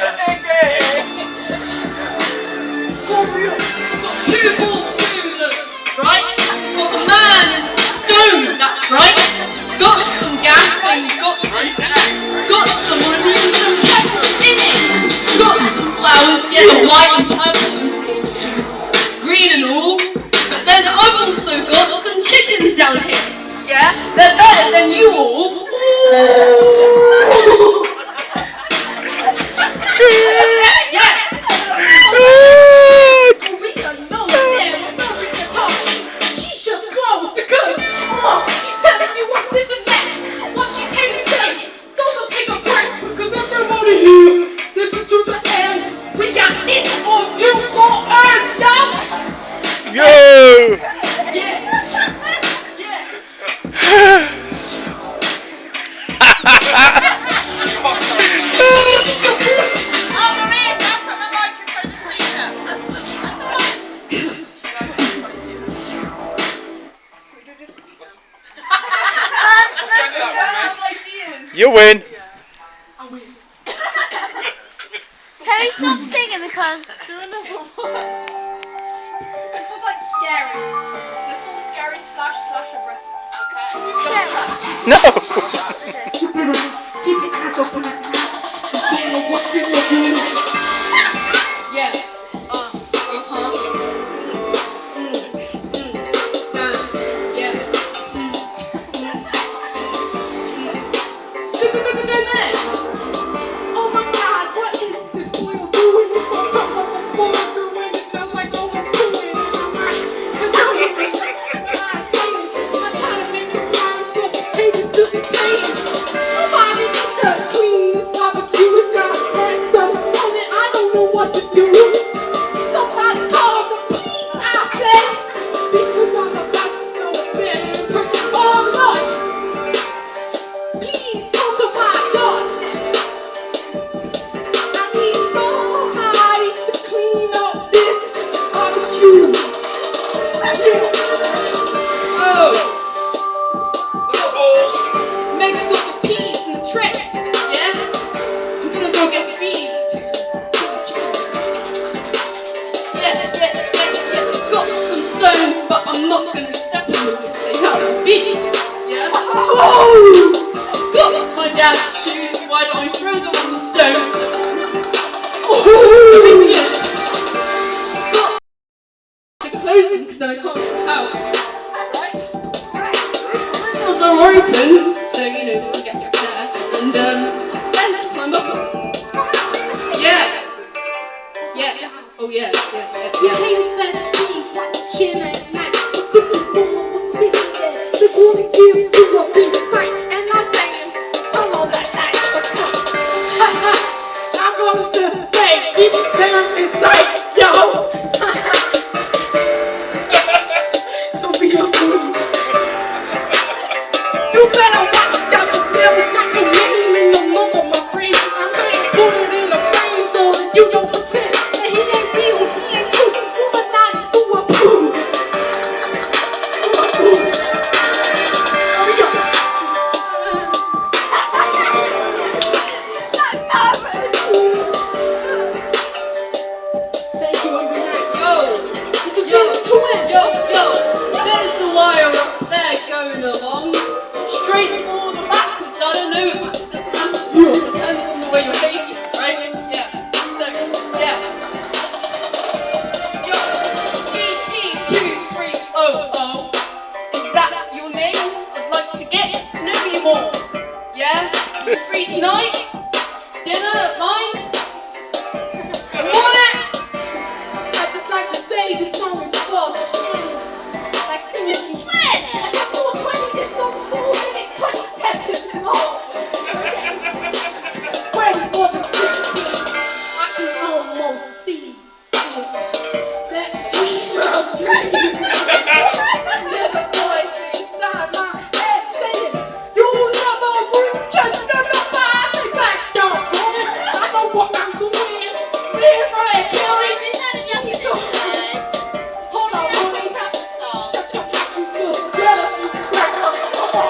Two balls, right? Got the man in the stone, that's right. Got some gas and got some money and some peppers in it. Got some flowers, yeah, white and purple and green and all. But then I've also got some chickens down here. Yeah, they're better than you all. Yeah. You win. Can we stop singing because soon This was like scary. This was scary slash aggressive. Okay. No. Yeah. Oh my God, what is this boy doing? This boy doing it sounds like overdoing it. I'm trying to make it rhyme, so baby, just say it. Nobody needs to clean this barbecue. It's got a burn stuff on it. I don't know what to do. Somebody call the police, I said, because I'm about to go to bed and break it all up. Please come to my yard. I need somebody to clean up this barbecue. Oh, make us look the peas and the trick. Yeah, I'm gonna go get feed. Yeah. Got some stones, but I'm not gonna step on them because they have a feed. Yeah. Got my dad's shoes. Why don't I throw them on the stone? Got the clothing because I can't get out. Right? Windows are open, so you know you get your hair and fence to climb up on. Yeah. Oh yeah. You hate that beat, watching at night. This is what we did. They're gonna give you a big fight, and I'm saying, come on that night. I'm going to say, keep them inside, yo. Don't be a fool. You better watch out, cause there is not a name in the number, my friend. I might put it in a frame so that you don't pretend that he ain't real, he ain't true. You are not do a fool. Hurry up. Thank you and good night. Yo. There's the wire up there going along. Straight forward or backwards, I don't know if it's depends on the way you're facing, right? Yeah. So, yeah. Yo, BP2300. Is that your name? I'd like to get to know you more. Yeah? You free tonight? Dinner at mine? Want it? I'd just like to say this song is for 20. Like, seriously. Like, 420, this song's 4 minutes, 20 seconds long. Ready for the 16. I can almost see that dream. There's a voice inside my head saying, you never reach and never find me back, y'all. I know what I'm doing. Live right here. Hold on, honey. Shut your fucking good. Get up, you cracker. Come on,